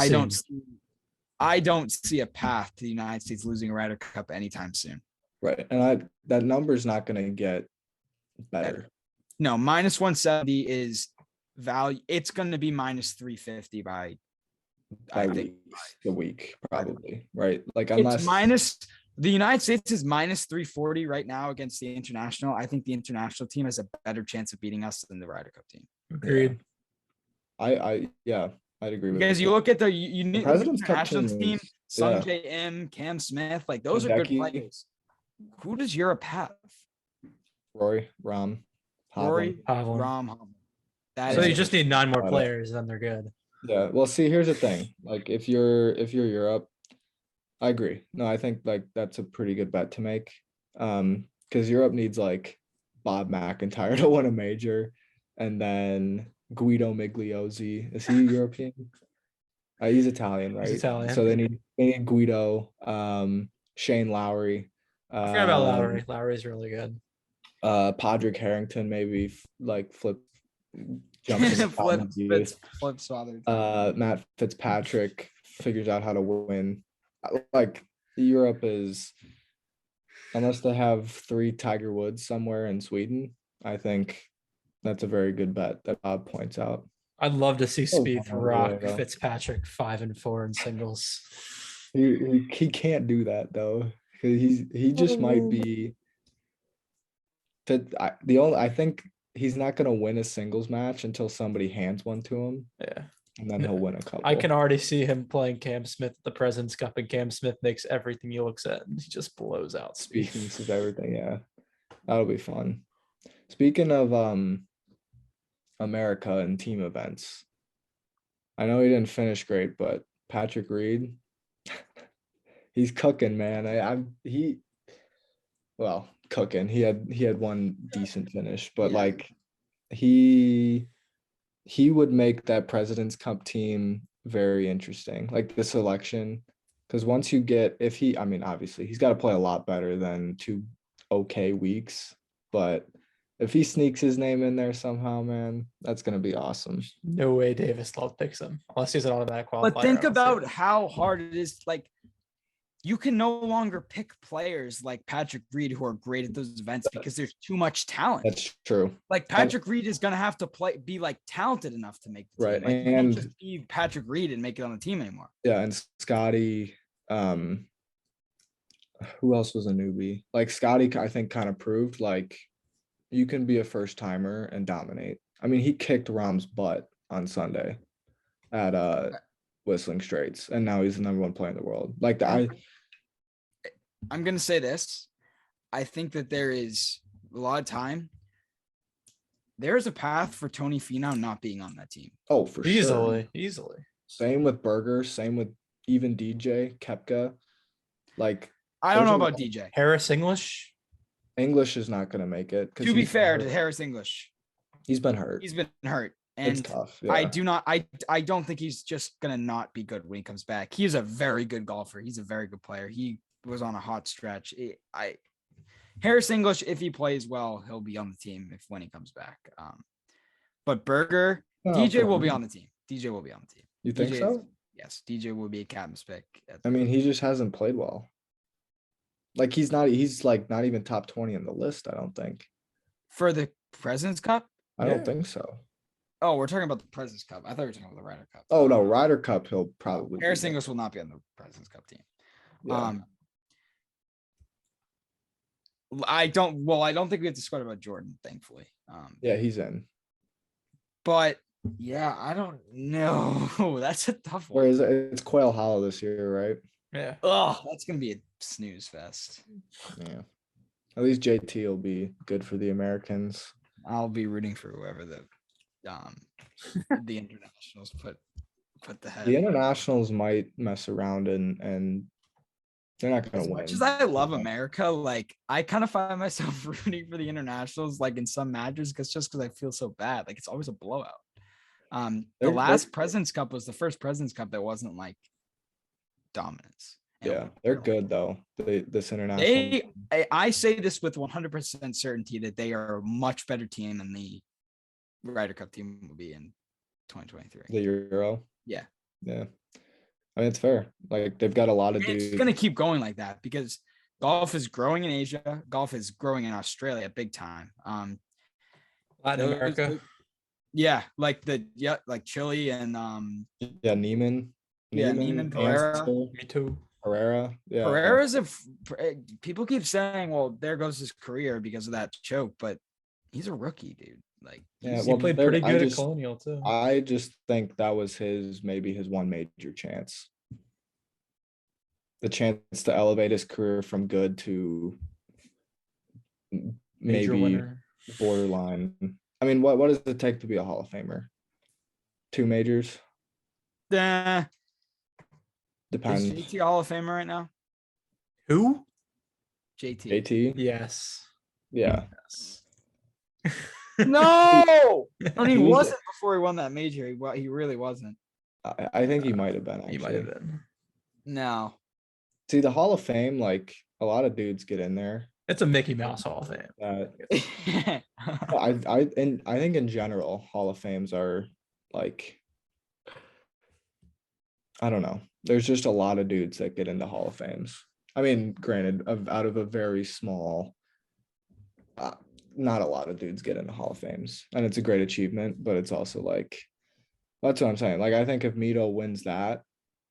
I don't see a path to the United States losing a Ryder Cup anytime soon. Right. And that number's not gonna get better. No, minus 170 is value. It's going to be minus 350 by by I think a week, probably, right? Like it's unless minus. The United States is minus 340 right now against the international. I think the international team has a better chance of beating us than the Ryder Cup team. Agreed. yeah, I'd agree with Because that. you look at you The need the President's Cup international team team, is Sung yeah. J M, Cam Smith, like those are good Hideki. players. Who does Europe have? Rory, Rom, Rory, Hovland. Rom. That So is you just need 9 more Got it. players, then they're good. Yeah. Well, see, here's the thing. Like if you're Europe, I agree. No, I think like that's a pretty good bet to make. Because Europe needs like Bob McIntyre to win a major, and then Guido Migliozzi. Is he European? He's Italian, right? He's Italian. So they need Guido, Shane Lowry. I forgot about Lowry. Lowry's really good. Padraig Harrington maybe like jumps in Flips father. Matt Fitzpatrick figures out how to win. Like Europe is, unless they have 3 Tiger Woods somewhere in Sweden, I think that's a very good bet that Bob points out. I'd love to see Oh, Spieth no rock way, though. Fitzpatrick 5 and 4 in singles. He can't do that though. He just might be. I think he's not gonna win a singles match until somebody hands one to him, Yeah. and then he'll win a couple. I can already see him playing Cam Smith at the President's Cup, and Cam Smith makes everything he looks at, and he just blows out Spieth. Speaking of everything, yeah, that'll be fun. Speaking of America and team events, I know he didn't finish great, but Patrick Reed, he's cooking, man. Cooking. He had one decent finish, but Yeah. like he would make that President's Cup team very interesting, like the selection. Because once you get, obviously he's got to play a lot better than 2 okay weeks, but if he sneaks his name in there somehow, man, that's gonna be awesome. No way Davis Love picks him unless he's an automatic qualifier. But think I don't see about it. how hard it is. Like, you can no longer pick players like Patrick Reed who are great at those events because there's too much talent. That's true. Like Patrick Reed is gonna have to be like talented enough to make the team. Right, Like, you can't and just be Patrick Reed and make it on the team anymore. yeah, and Scottie, who else was a newbie? Like Scottie, I think kind of proved like you can be a first timer and dominate. I mean, he kicked Rahm's butt on Sunday at Whistling Straits, and now he's the number 1 player in the world. Like I'm gonna say this. I think that there is a lot of time. There is a path for Tony Finau not being on that team. oh, for sure. Easily. Same with Berger, same with even DJ Koepka. Like I don't There's know a about lot. DJ. Harris English. English is not going to make it. To be fair to hurt. Harris English, He's been hurt. he's been hurt. It's And tough. I Yeah. do not. I don't think he's just gonna not be good when he comes back. He is a very good golfer. He's a very good player. He was on a hot stretch. Harris English, if he plays well, he'll be on the team when he comes back. But Berger, Oh, DJ for will be him. on the team. DJ will be on the team. You think DJ so? Yes, DJ will be a captain's pick. I mean, he just hasn't played well. Like he's not even top 20 on the list, I don't think. For the President's Cup. I don't think so. Oh, we're talking about the President's Cup. I thought we were talking about the Ryder Cup. Oh no, Ryder Cup he'll probably Harris be there. English will not be on the President's Cup team. Yeah. I don't think we have to sweat about Jordan, thankfully. Yeah, he's in. But yeah, I don't know. That's a tough Where one. is it? It's Quail Hollow this year, right? Yeah. Oh, that's gonna be a snooze fest. Yeah. At least JT will be good for the Americans. I'll be rooting for whoever the internationals put the head. The internationals might mess around and they're not gonna As win. much as I love America, like I kind of find myself rooting for the internationals, like in some matches, because I feel so bad. Like it's always a blowout. The They're- last President's Cup was the first President's Cup that wasn't like dominance. And Yeah, they're good though. This international. I say this with 100% certainty that they are a much better team than the Ryder Cup team will be in 2023. The Euro. Yeah. Yeah. I mean, it's fair. Like they've got a lot of And dudes. it's gonna keep going like that because golf is growing in Asia. Golf is growing in Australia big time. Latin America. Yeah, like Chile and Yeah, Neiman. Yeah, Neiman, Neiman, Pereira. Ancer, Me too. Pereira. Yeah. Pereira's people keep saying, well, there goes his career because of that choke, but he's a rookie, dude. Like, Yeah, He well, played there- pretty I good at just- Colonial too. I just think that was maybe his one major chance. The chance to elevate his career from good to Major maybe winner. borderline. I mean, what does it take to be a Hall of Famer? 2 majors? is Depends. JT Hall of Famer right now? Who? JT. JT? Yes. Yeah. Yes. No, and he He was- wasn't before he won that major. He really wasn't. I think he might have been He might have actually. been. No. See, the Hall of Fame, like a lot of dudes get in there. It's a Mickey Mouse Hall of Fame. I think in general, Hall of Fames are like, I don't know. There's just a lot of dudes that get into Hall of Fames. I mean, granted, out of a very small, not a lot of dudes get into Hall of Fames, and it's a great achievement. But it's also like, that's what I'm saying. Like, I think if Mito wins that,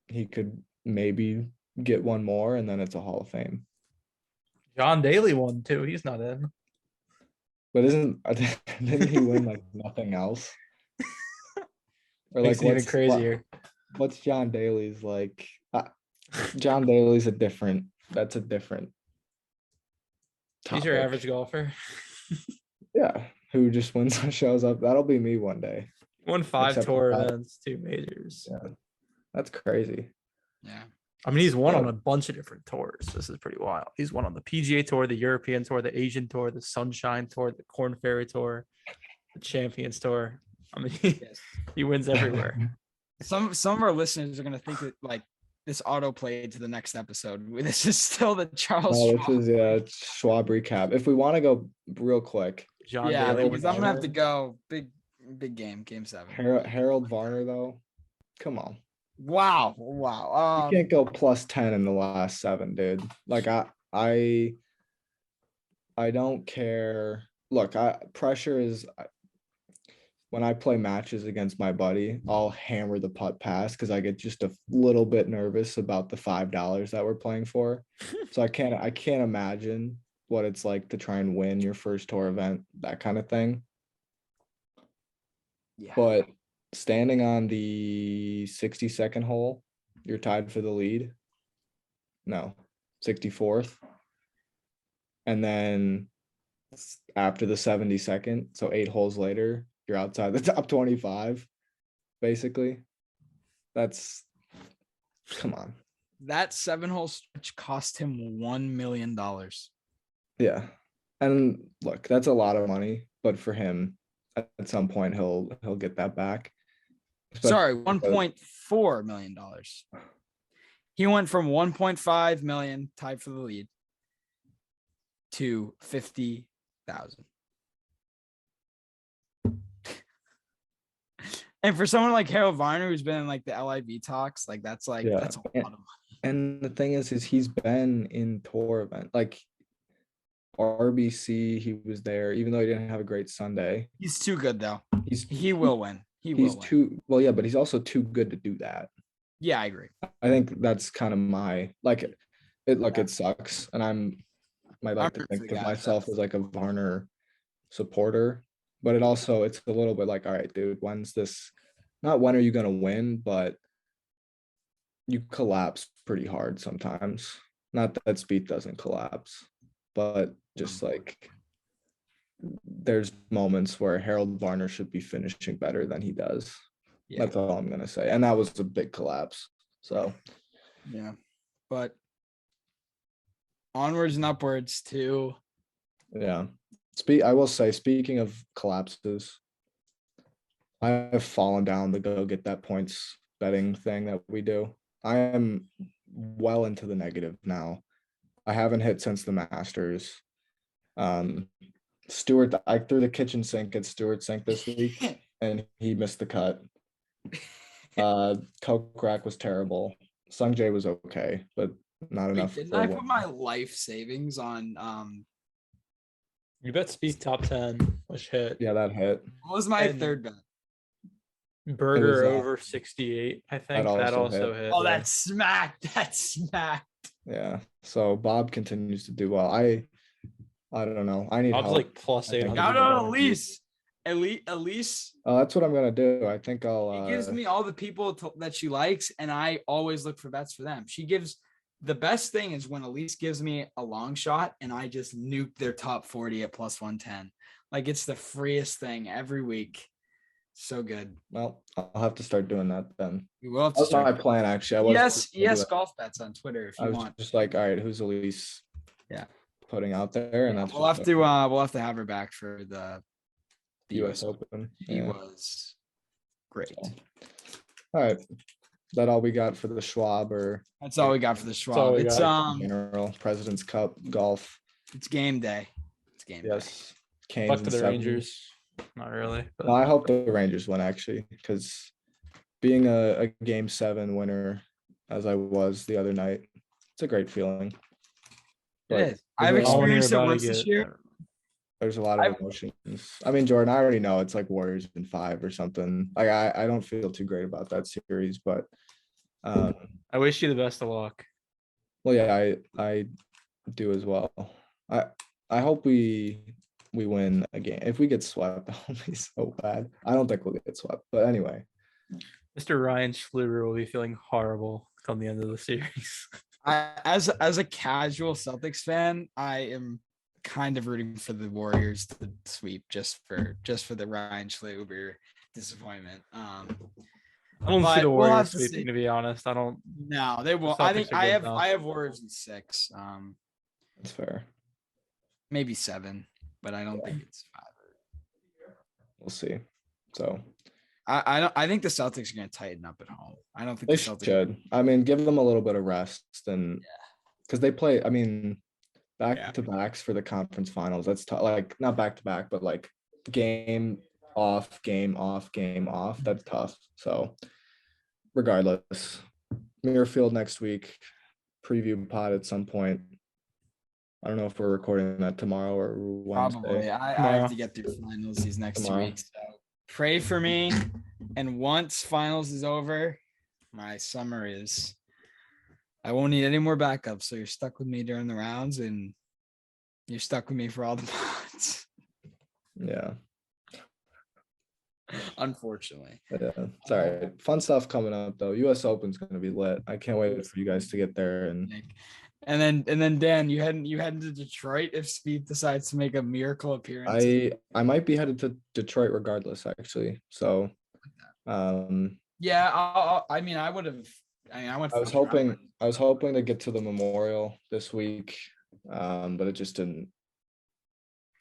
he could maybe get one more, and then it's a Hall of Fame. John Daly won too. He's not in. But didn't he win like nothing else? Or Makes like it even crazier. What's John Daly's like? John Daly's that's a different He's your topic. average golfer. Yeah, who just wins and shows up. That'll be me one day. Won 5 Except tour for that. events, 2 majors. Yeah, that's crazy. Yeah. I mean, he's won on Yeah. a bunch of different tours. This is pretty wild. He's won on the PGA Tour, the European Tour, the Asian Tour, the Sunshine Tour, the Corn Ferry Tour, the Champions Tour. I mean, Yes. he wins everywhere. Some of our listeners are gonna think that like this auto played to the next episode. This is still the Charles. Oh, Schwab. this is Schwab recap. If we want to go real quick, John Yeah, Daly because wins I'm gonna have to Varner. go big game 7. Harold Varner though, come on. Wow. You can't go plus 10 in the last 7, dude. Like I don't care. Look, pressure is when I play matches against my buddy, I'll hammer the putt pass because I get just a little bit nervous about the $5 that we're playing for. So I can't imagine what it's like to try and win your first tour event, that kind of thing. Yeah. But standing on the 62nd hole, you're tied for the lead. No, 64th. And then after the 72nd, so 8 holes later, you're outside the top 25, basically. Come on. That 7-hole stretch cost him $1 million. Yeah. And look, that's a lot of money, but for him, at some point he'll get that back. Sorry, Especially $1.4 million. He went from 1.5 million tied for the lead to 50,000. And for someone like Harold Varner, who's been in like the LIV talks, like that's a lot of money. And the thing is he's been in tour event, like RBC, he was there, even though he didn't have a great Sunday. He's too good though. He will win. He's too well, yeah, but he's also too good to do that. Yeah, I agree. I think that's kind of my it sucks, and I like to think of myself as like a Varner supporter, but it's a little bit like, all right, dude, not when are you gonna win, but you collapse pretty hard sometimes. Not that Spieth doesn't collapse, but just like there's moments where Harold Varner should be finishing better than he does. Yeah. That's all I'm gonna say. And that was a big collapse. So yeah, but onwards and upwards too. yeah. I will say, speaking of collapses, I have fallen down to go get that points betting thing that we do. I am well into the negative now. I haven't hit since the Masters. Stewart, I threw the kitchen sink at Stewart sink this week and he missed the cut. Coke Rack was terrible. Sung Jae was okay, but not enough. Didn't I put my life savings on You bet Spieth top 10, which hit. Yeah, that hit. what was my And- third bet? Burger over 68. I think that also also hit. hit. Oh, yeah. that's smacked. That's smacked. Yeah. So Bob continues to do well. I don't know. I need Bob's help. like plus I think 800. Shout he's out gonna be- Elise. Elise. That's what I'm gonna do. I think I'll. She gives me all the people that she likes, and I always look for bets for them. She gives the best thing is when Elise gives me a long shot and I just nuke their top 40 at plus 110. Like it's the freest thing every week. So good. Well, I'll have to start doing that then. We will have That to was my start. plan actually. I was Yes, gonna do yes, that. golf bets on Twitter if I you was want. just like, all right, who's Elise? Yeah. Putting out there, and Yeah, that's we'll have to have her back for the U.S. Open. She Yeah. was great. All right, that all we got for the Schwab or That's all we got for the all Schwab. we It's got. general President's Cup golf? it's game day. It's game day. Yes. Canes Fuck and to the sevens. Rangers. Not really. But No, I hope the Rangers win actually, because being a game 7 winner as I was the other night, it's a great feeling. It But is. I've there's a lot- all when you're experienced it about to once this year. There's a lot of emotions. I mean, Jordan, I already know it's like Warriors in 5 or something. Like I don't feel too great about that series, but I wish you the best of luck. well, yeah, I do as well. I hope we win a game. If we get swept, that'll be so bad. I don't think we'll get swept, but anyway. Mr. Ryan Schluber will be feeling horrible come the end of the series. As a casual Celtics fan, I am kind of rooting for the Warriors to sweep just for the Ryan Schluber disappointment. I don't But see the we'll have Warriors to see. sweeping, to be honest. I don't. No, they won't. The I think Celtics are I good have enough. I have Warriors in 6. That's fair. Maybe 7, but I don't think it's 5. We'll see. So I think the Celtics are going to tighten up at home. I don't think they the Celtics should. I mean, give them a little bit of rest and because they play. I mean, back to backs for the conference finals. That's tough. Like not back to back, but like game off, game off, game off. That's tough. So regardless, Muirfield next week. Preview pod at some point. I don't know if we're recording that tomorrow or Wednesday. Probably. I have to get through finals these next 2 weeks. So pray for me. And once finals is over, my summer is. I won't need any more backups. So you're stuck with me during the rounds, and you're stuck with me for all the pods. Yeah. Unfortunately. Yeah, it's all right. Fun stuff coming up though. US Open's gonna be lit. I can't wait for you guys to get there and And then Dan, you heading to Detroit if Spieth decides to make a miracle appearance. I might be headed to Detroit regardless, actually. So yeah, I mean I would have. I went. I was hoping to get to the Memorial this week, but it just didn't.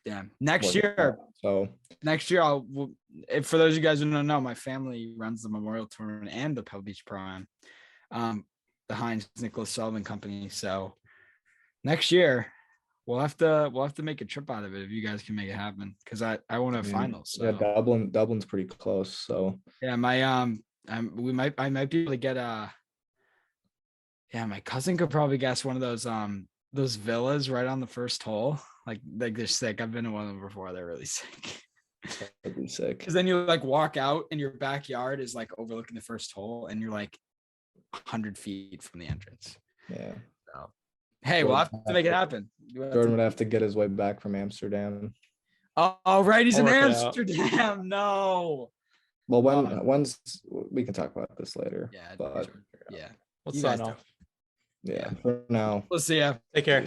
Damn. Next work year, out. So next year if for those of you guys who don't know, my family runs the Memorial Tournament and the Pebble Beach Pro-Am, the Heinz Nicholas Sullivan Company. So next year we'll have to make a trip out of it if you guys can make it happen, because I won't have finals. So. Yeah, Dublin's pretty close. So yeah, my I might be able to get my cousin could probably guess one of those villas right on the first hole. Like they're sick. I've been to one of them before. They're really sick. that'd be sick. Because then you like walk out and your backyard is like overlooking the first hole, and you're like 100 feet from the entrance. Yeah. So, hey, we'll have to make it happen. Jordan would have to get his way back from Amsterdam. Oh, right, he's in I'll work it out. Amsterdam. No. Well, when's we can talk about this later. Yeah. But Yeah. Let's You sign guys off. yeah, for now. We'll see ya. Take care.